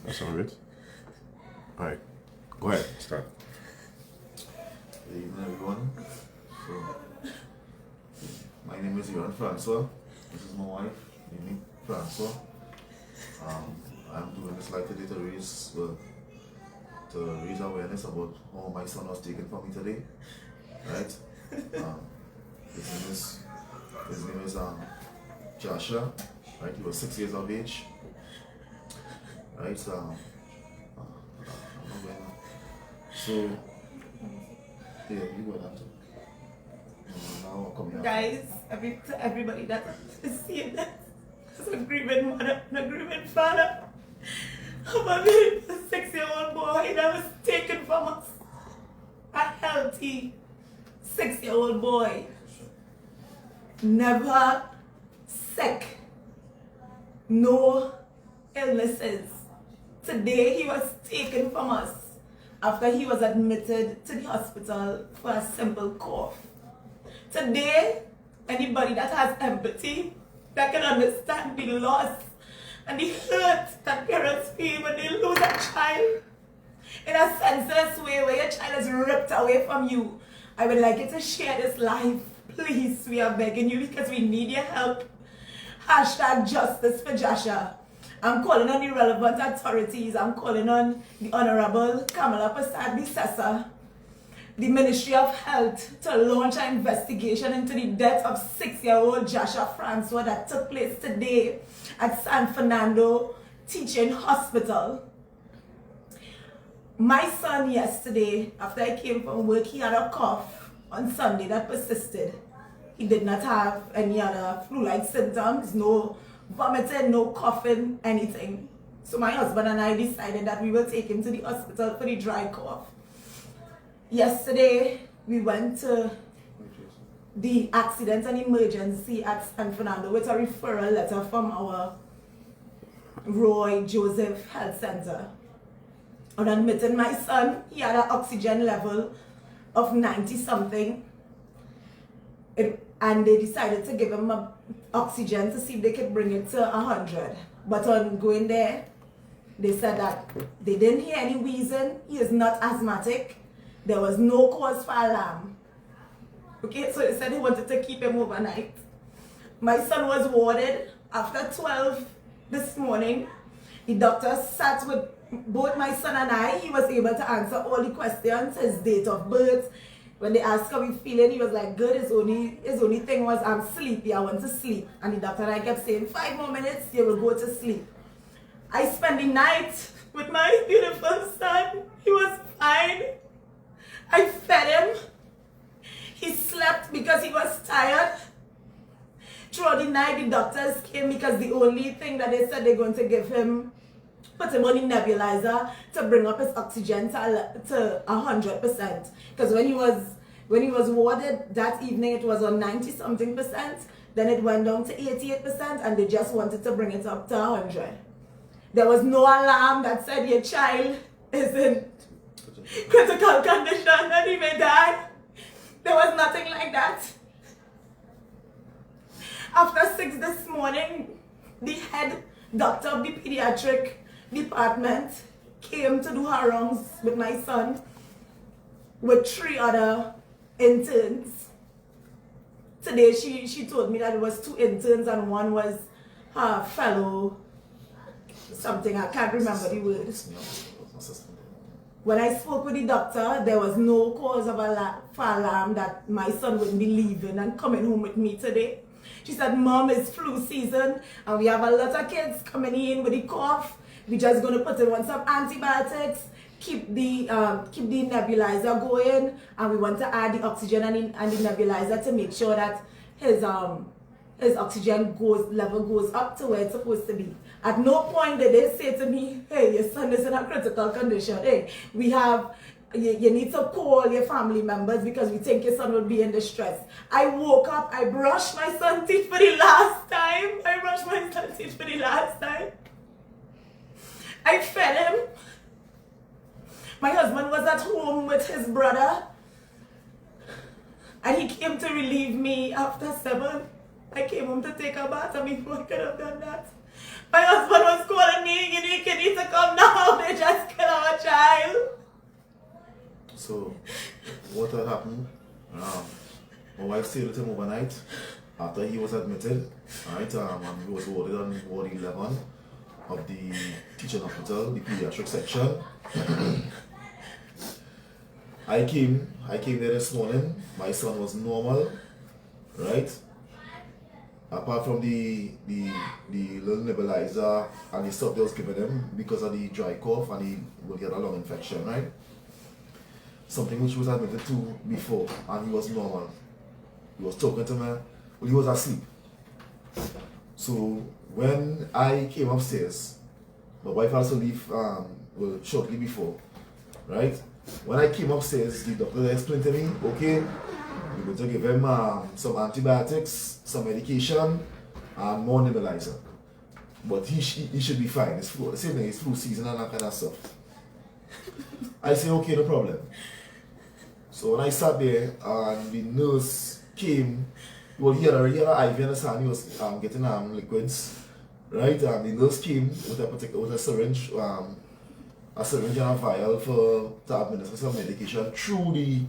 That's all right. All right, go ahead, start. Good evening, everyone. So, my name is Jasher François. This is my wife, Alleyne François. I'm doing this live today to raise awareness about how my son was taken from me today. Right? His name is Jasher. Right? He was 6 years of age. Right? I'm not going on. So, yeah, you go down too. Now I'll come here. Guys, everybody that is seeing this, this is a grieving mother and a grieving father of a 6-year-old boy that was taken from us. A healthy 6-year-old boy. Never sick. No illnesses. Today he was taken from us after he was admitted to the hospital for a simple cough. Today, anybody that has empathy, that can understand the loss and the hurt that parents feel when they lose a child in a senseless way where your child is ripped away from you, I would like you to share this live. Please, we are begging you because we need your help. Hashtag justice for Jasher. I'm calling on the relevant authorities. I'm calling on the Honorable Kamala Prasad, the Ministry of Health, to launch an investigation into the death of 6-year-old Jasher François that took place today at San Fernando Teaching Hospital. My son yesterday, after I came from work, he had a cough on Sunday that persisted. He did not have any other flu-like symptoms, no vomiting, no coughing, anything. So my husband and I decided that we will take him to the hospital for the dry cough. Yesterday, we went to the accident and emergency at San Fernando with a referral letter from our Roy Joseph Health Center. On admitting my son, he had an oxygen level of 90-something. And they decided to give him oxygen to see if they could bring it to 100. But on going there, they said that they didn't hear any reason. He is not asthmatic. There was no cause for alarm. Okay, so they said they wanted to keep him overnight. My son was warded after 12 this morning. The doctor sat with both my son and I. He was able to answer all the questions, his date of birth. When they asked how he feeling, he was like, good. His only thing was, I'm sleepy, I want to sleep. And the doctor and I kept saying, 5 more minutes, you will go to sleep. I spent the night with my beautiful son. He was fine. I fed him. He slept because he was tired. Throughout the night, the doctors came because the only thing that they said they're going to give him, put him on the nebulizer to bring up his oxygen to 100%. Because when he was warded that evening, it was on 90-something%. Then it went down to 88%, and they just wanted to bring it up to 100. There was no alarm that said your child is in critical condition and he may die. There was nothing like that. After 6 this morning, the head doctor of the pediatric department came to do her rounds with my son with 3 other interns. Today she told me that it was 2 interns and one was her fellow something, I can't remember the words. When I spoke with the doctor, there was no cause of alarm that my son wouldn't be leaving and coming home with me today. She said, Mom, it's flu season and we have a lot of kids coming in with the cough. We're just going to put in some antibiotics, keep the nebulizer going, and we want to add the oxygen and the nebulizer to make sure that his oxygen level goes up to where it's supposed to be. At no point did they say to me, hey, your son is in a critical condition. Hey, you need to call your family members because we think your son will be in distress. I woke up, I brushed my son's teeth for the last time. I fed him. My husband was at home with his brother and he came to relieve me after 7. I came home to take a bath and before I could have done that, my husband was calling me, you need to come now. So what had happened? My wife stayed with him overnight after he was admitted. Alright, and he was warded on Ward 11 of the teaching hospital, the pediatric section. I came there this morning. My son was normal, right? Apart from the little nebulizer and the stuff they was giving him because of the dry cough, and he will get a lung infection, right? Something which was admitted to before, and he was normal. He was talking to me, well, he was asleep. So when I came upstairs, my wife also leave shortly before, right? When I came upstairs, the doctor explained to me, okay, we're going to give him some antibiotics, some medication, and more nebulizer. But he should be fine. It's flu, same thing, it's flu season and that kind of stuff. I say, okay, no problem. So when I sat there and the nurse came, well, he had already had an IV in his hand, he was getting liquids, right? And the nurse came with a syringe, and a vial to administer some medication through the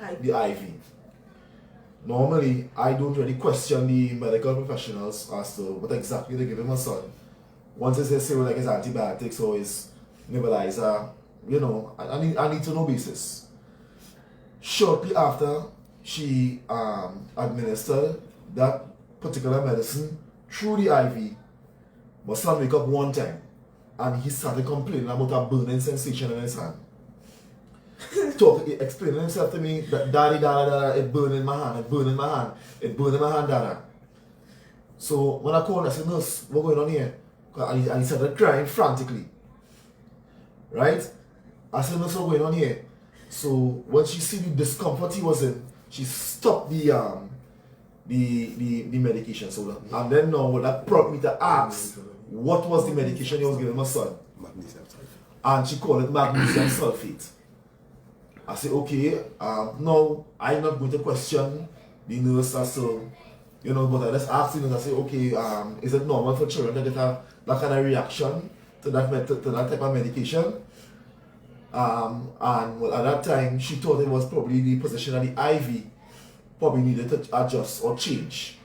IV. Normally, I don't really question the medical professionals as to what exactly they give him a son. Once they say like his antibiotics or his nebulizer, you know, I need to know basis. Shortly after she administered that particular medicine through the IV, my son wake up one time and he started complaining about a burning sensation in his hand. Explaining himself to me that daddy, it burning in my hand, it burning in my hand, it burning in my hand, dada. So when I called, I said, nurse, what's going on here? And he started crying frantically. Right? I said, nurse, what's going on here? So when she see the discomfort he was in, she stopped the medication. So and then now that prompted me to ask what was the medication he was giving my son. Magnesium sulfate. And she called it magnesium sulfate. I said, okay, no, I'm not going to question the nurse as to, you know, but I just asked the nurse, I said, okay, is it normal for children to get that kind of reaction to that type of medication? And well, at that time, she thought it was probably the position of the IV probably needed to adjust or change.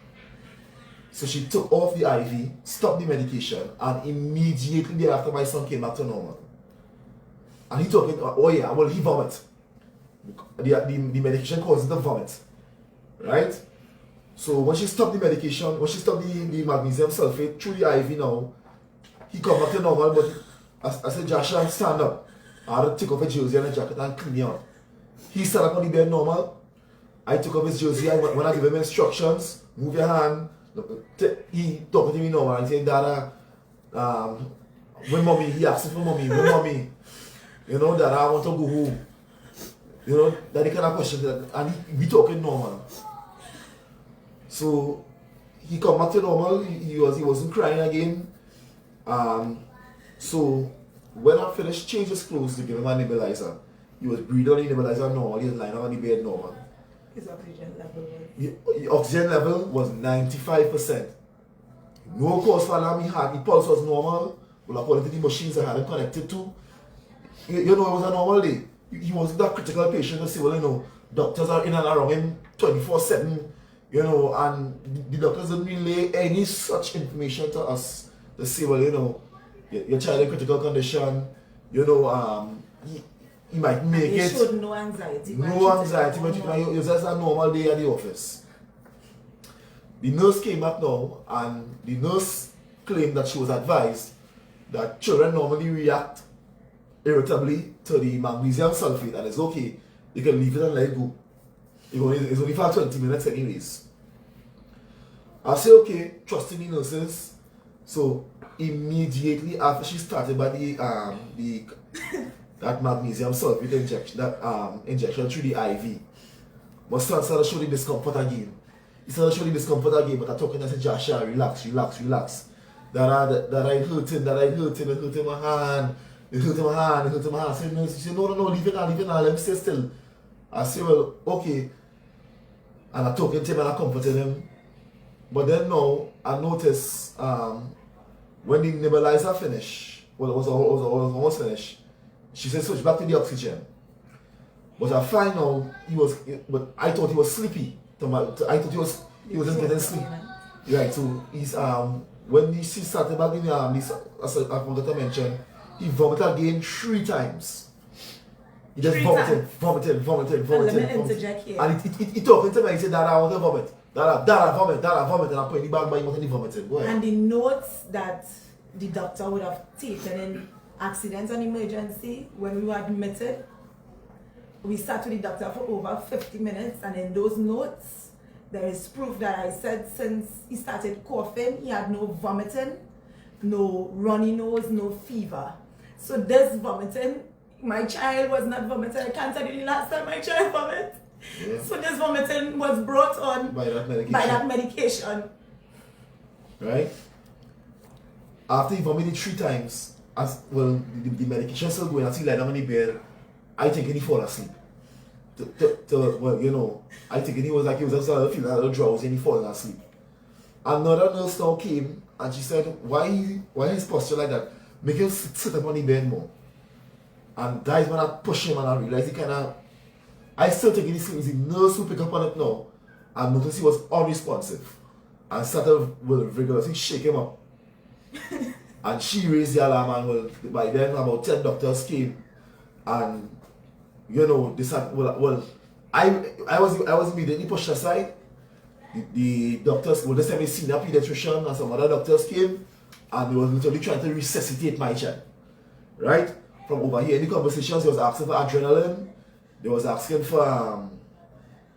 So she took off the IV, stopped the medication, and immediately thereafter my son came back to normal. And he talking, oh yeah, well, he vomit. The medication causes the vomit, right? So when she stopped the medication, when she stopped the magnesium sulfate through the IV now, he come back to normal. But I said, Jasher, stand up. I had to take off his jersey and a jacket and clean him out. He sat up on the bed normal. I took off his jersey. When I give him instructions, move your hand. He talking to me normal and saying, Dada, when mommy, he asking for mommy, when mommy, you know, Dada, I want to go home. You know, that kind of question, and we talking normal. So he come back to normal. He wasn't crying again. So when I finished changing his clothes to give him a nebulizer, he was breathing on the nebulizer normal. He was lying on the bed normal. His oxygen level was? The oxygen level was 95%. No cause for alarm. He had the pulse was normal. Well, according to the machines I had him connected to, you know, it was a normal day. He wasn't that critical patient to say, well, you know, doctors are in and around him 24/7, you know, and the doctors didn't relay any such information to us to say, well, you know, your child in critical condition, you know, he might make it. He showed no anxiety. No anxiety, but it was just a normal day at the office. The nurse came up now, and the nurse claimed that she was advised that children normally react irritably to the magnesium sulfate, and it's okay, you can leave it and let it go. It's only for 20 minutes anyways. I say okay, trusting the nurses. So immediately after she started by that magnesium sulfate injection through the IV, my son started showing discomfort again. He started showing discomfort again, but I talking, I said, Jasher, relax. That I hurting my hand. It hurt my hand. I said, no, she said, no, leave it now, let me stay still. I said, well, okay. And I talking to him and I comforted him. But then now, I noticed when the nebulizer finished, well, it was almost finished, she said switch back to the oxygen. But I find out but I thought he was sleepy. I thought he wasn't getting sleep. Right, so he's when she started back in this, as I forgot to mention, he vomited again 3 times. He just vomited. Let me interject here. And he talking to me, he said, Dad, I want to vomit. Dad, I vomit, and I put in the bag by him and he vomited. Go ahead. And the notes that the doctor would have taken in accident and emergency when we were admitted, we sat with the doctor for over 50 minutes, and in those notes, there is proof that I said since he started coughing, he had no vomiting, no runny nose, no fever. So this vomiting, my child was not vomiting. I can't tell you the last time my child vomited. Yeah. So this vomiting was brought on by that medication. Right? After he vomited 3 times, as well, the medication still going, as he lay down in the bed, I think he fall asleep. Well, you know, I think he was just feeling a little drowsy and he falling asleep. Another nurse now came and she said, why his posture like that? Make him sit up on the bed more. And that is when I push him and I realized he I still think it's the nurse who pick up on it now and noticed he was unresponsive and started vigorously shake him up. And she raised the alarm, and by then about 10 doctors came, and you know, I was immediately pushed aside. The doctors, this time a senior pediatrician and some other doctors came, and they were literally trying to resuscitate my child. Right? From over here in the conversations, they was asking for adrenaline, they was asking for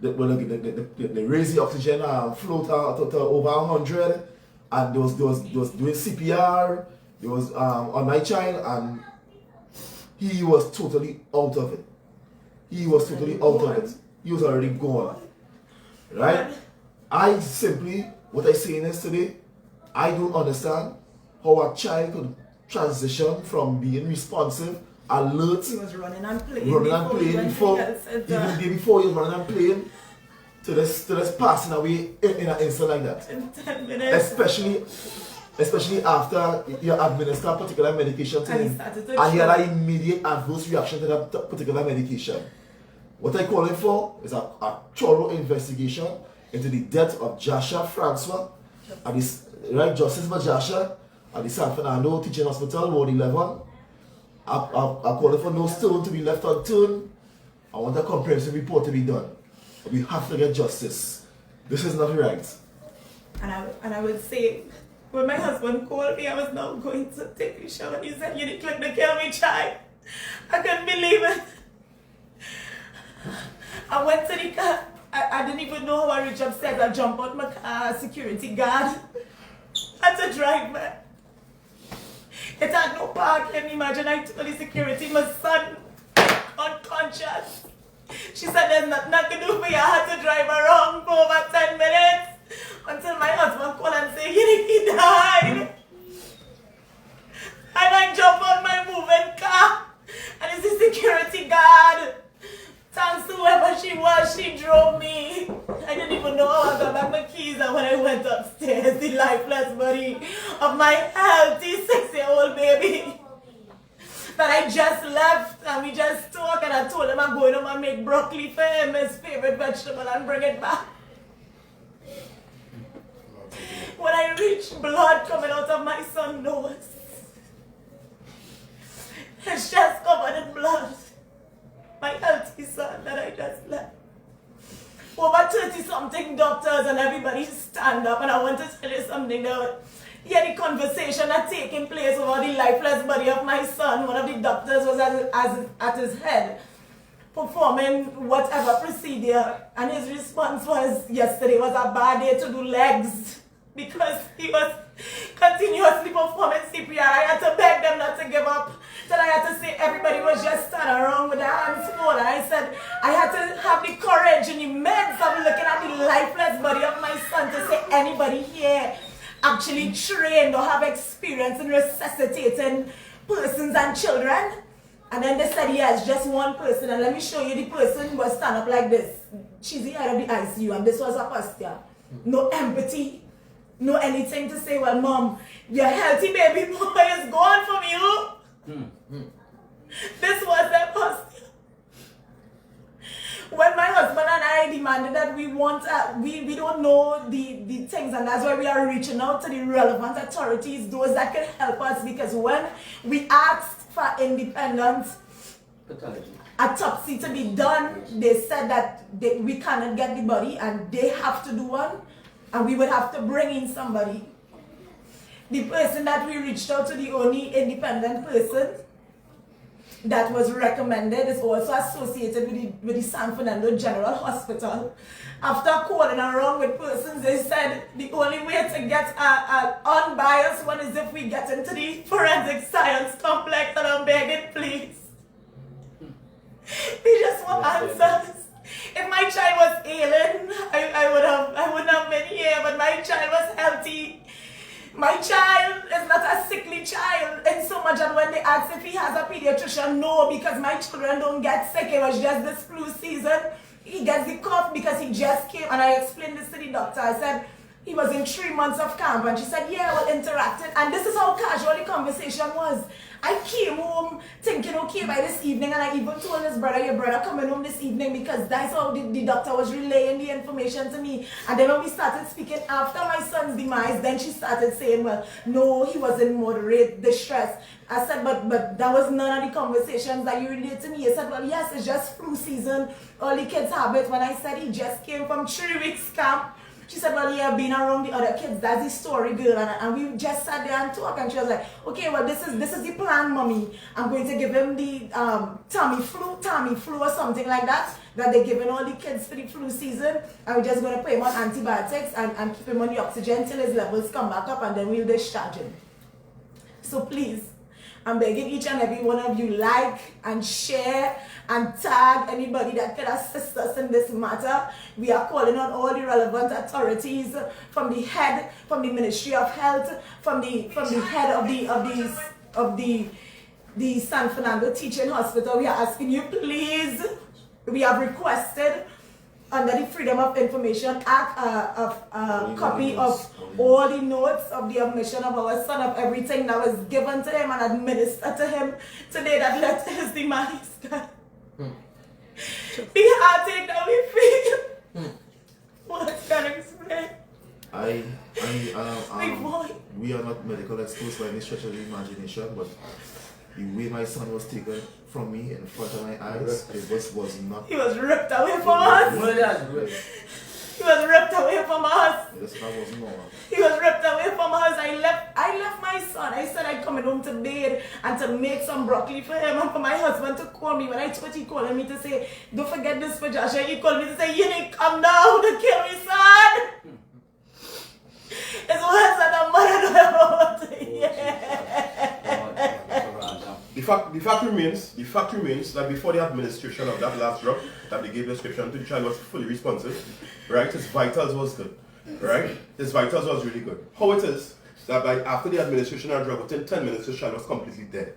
they raised the oxygen flow to over 100, and they was doing CPR. They was on my child, and he was totally out of it. He was totally out of it. He was already gone. Right? What I saying is today, I don't understand how a child could transition from being responsive, alert. He was running and playing even the day before he was running and playing, to this passing away in an instant like that. In 10 minutes. Especially after you administer a particular medication to him, and he had an immediate adverse reaction to that particular medication. What I call it for is a thorough investigation into the death of Jasher François, at this Justice for Jasher at the San Fernando Teaching Hospital, Ward 11. I call it for no stone to be left unturned. I want a comprehensive report to be done. We have to get justice. This is not right. And I would say, when my husband called me, I was now going to take a shower, and he said, "You need to kill me, child." I couldn't believe it. I went to the car. I didn't even know how I reached upstairs. I jumped out my car, security guard. I had to drive back. It had no parking. Imagine I told the security, my son unconscious. She said, "There's nothing I can do for you." I had to drive around for over 10 minutes until my husband called and said, "He died." And I jumped on my moving car, and it's the security guard. Thanks to whoever she was, she drove me. I didn't even know how I got back my keys, and when I went upstairs, the lifeless body of my healthy 6-year-old baby that I just left, and we just talked, and I told him I'm going home and make broccoli for him, his favorite vegetable, and bring it back. When I reached, blood coming out of my son's nose. His chest covered in blood. My healthy son that I just left. Over 30-something doctors and everybody stand up, and I want to tell you something that the conversation that taking place over the lifeless body of my son. One of the doctors was at his head performing whatever procedure, and his response was, yesterday was a bad day to do legs, because he was continuously performing CPR. I had to beg them not to give up. Then I had to say everybody was just standing around with their hands full. And I said I had to have the courage and the immense of looking at the lifeless body of my son to say, anybody here actually trained or have experience in resuscitating persons and children? And then they said, yes, just one person. And let me show you the person was stand up like this. She's the head of the ICU, and this was her posture. No empathy. No anything to say, well, Mom, your healthy baby boy is gone from you. This was we don't know the things, and that's why we are reaching out to the relevant authorities, those that can help us, because when we asked for independent autopsy to be done, they said that we cannot get the body and they have to do one, and we would have to bring in somebody. The person that we reached out to, the only independent person that was recommended, is also associated with the San Fernando General Hospital. After calling around with persons, they said the only way to get an unbiased one is if we get into the forensic science complex, and I'm begging, please. We just want answers. If my child was ailing, I wouldn't have been here, but my child was healthy. My child is not a sickly child, in so much that when they ask if he has a pediatrician, no, because my children don't get sick. It was just this flu season. He gets the cough because he just came, and I explained this to the doctor. I said he was in 3 months of camp, and she said, yeah, well, interacted. And this is how casual the conversation was. I came home thinking, okay, by this evening, and I even told his brother, your brother coming home this evening, because that's how the doctor was relaying the information to me. And then when we started speaking after my son's demise, then she started saying, well, no, he was in moderate distress. I said, but that was none of the conversations that you relayed to me. He said, well, yes, it's just flu season. All the kids have it. When I said he just came from 3 weeks camp, she said, well, yeah, being around the other kids, that's the story, girl. And we just sat there and talked, and she was like, okay, well, this is the plan, mommy. I'm going to give him the Tammy flu or something like that they're giving all the kids for the flu season. And we're just going to put him on antibiotics and keep him on the oxygen till his levels come back up, and then we'll discharge him. So please, I'm begging each and every one of you, like and share and tag anybody that can assist us in this matter. We are calling on all the relevant authorities, from the head, from the Ministry of Health, from the head of the San Fernando Teaching Hospital. We are asking you, please. We have requested under the Freedom of Information Act a copy of all the notes of the admission of our son, of everything that was given to him and administered to him today that led to his demise. The heartache that we feel. What can I explain? We are not medical experts by any stretch of the imagination, but the way my son was taken from me in front of my eyes, it was not. He was ripped away from us. He was ripped away from us. Yes, that was normal. He was ripped away from us. I left my son. I said I'd coming home to bed and to make some broccoli for him and for my husband to call me. When I told he calling me to say, don't forget this for Jasher, he called me to say, you need to come down to kill me, son. It's worse than a mother don't ever want to hear. The fact remains that before the administration of that last drug that they gave prescription to, the child was fully responsive, right? His vitals was good, right? His vitals was really good. How it is that after the administration of the drug, within 10 minutes, the child was completely dead,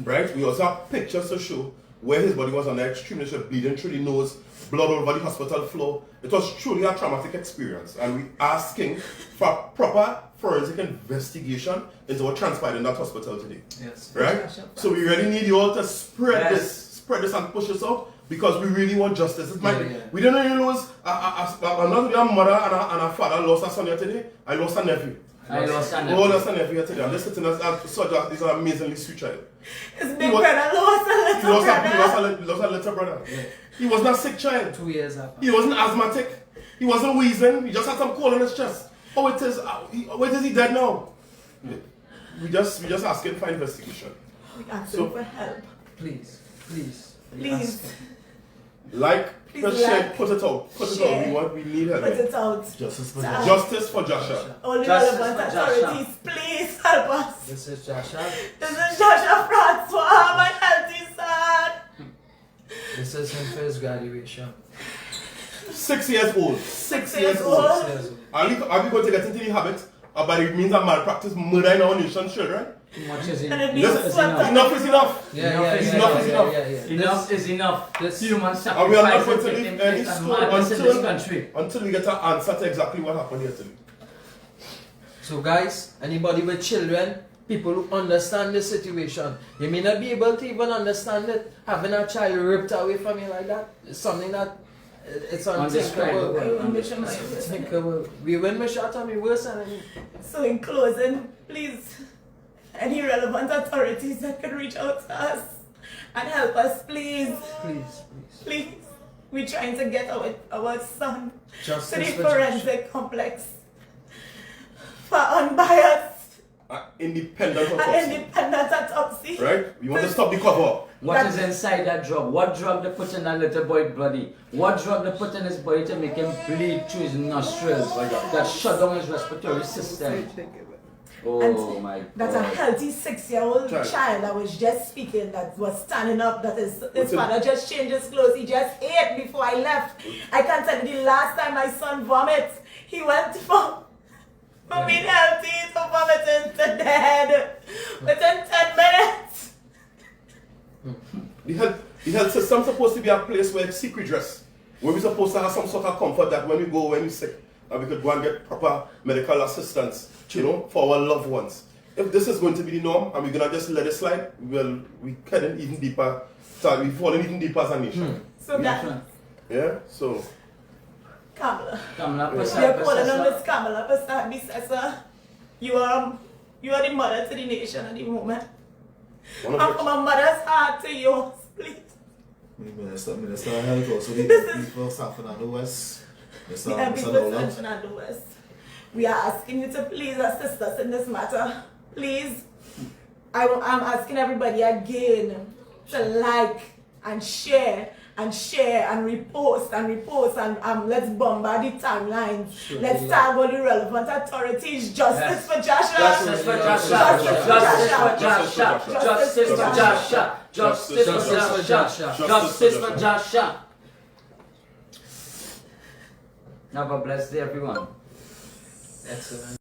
right? We also have pictures to show where his body was on the extreme, bleeding through the nose, blood all over the hospital floor. It was truly a traumatic experience, and we're asking for proper forensic investigation into what transpired in that hospital today. Yes. Right? So we really need you all to spread this and push this out, because we really want justice. We didn't really lose not a mother and a father lost a son here today. I lost a nephew. I lost a nephew. Oh, lost a nephew here today. I'm just sitting as he's an amazingly sweet child. His big brother lost a little brother. He lost a little brother. Yeah. He was not a sick child. 2 years after. He wasn't asthmatic. He wasn't wheezing. He just had some cold in his chest. Oh, it is he dead now? We just asking for investigation. We asking for help. Please. Share, put it out. We need help. Put it out. Justice for Jasher. All the relevant authorities, please help us. This is Jasher. This is Jasher François, my healthy son. This is him for his graduation. 6 years old. 6 years old. Are we going to get into the habit of, by the means of malpractice, murdering our nation's children? Too much is enough. Enough is enough. Enough is enough. This human sacrifice. And we are not going to leave any stone until we get an answer to exactly what happened here today. So guys, anybody with children, people who understand the situation, you may not be able to even understand it. Having a child ripped away from you like that is something that It's unthinkable. Unthinkable. We win my shot on me worse than any. So in closing, please, any relevant authorities that can reach out to us and help us, please. Please. Please. We're trying to get our son Justice to the for forensic complex for unbiased Independent and autopsy. independent autopsy. Right? We want to stop the cover. What is inside that drug? What drug they put in that little boy bloody? What drug they put in his body to make him bleed through his nostrils? That shut down his respiratory system. Oh And my that's a God. healthy 6-year-old Child. child that was just speaking, that was standing up, that his What's father just changed his clothes. He just ate before I left. I can't tell you the last time my son vomits, he went from being healthy to vomiting to dead within 10 minutes. The health system supposed to be a place where it's secret dress. Where we're supposed to have some sort of comfort that when we go, when we're sick, that we could go and get proper medical assistance, you know, for our loved ones. If this is going to be the norm and we're going to just let it slide, we're heading even deeper, we're falling even deeper as a nation. So that, Yeah, so. Kamala. Kamala, You're calling on Miss Kamala Bissessa. You are the mother to the nation at the moment. One of And which- from a mother's heart to yours, please. Minister of Health also the people suffering on the West. Mr. Every Mr. person Nolan. in the West. We are asking you to please assist us in this matter. Please. I'm asking everybody again to like and share and repost and let's bombard the timelines. Let's tag all the relevant authorities. Justice for Jasher. Justice for Jasher. Justice for Jasher. Justice for Jasher. Justice for Jasher. Justice for Jasher. Have a blessed day, everyone. Excellent.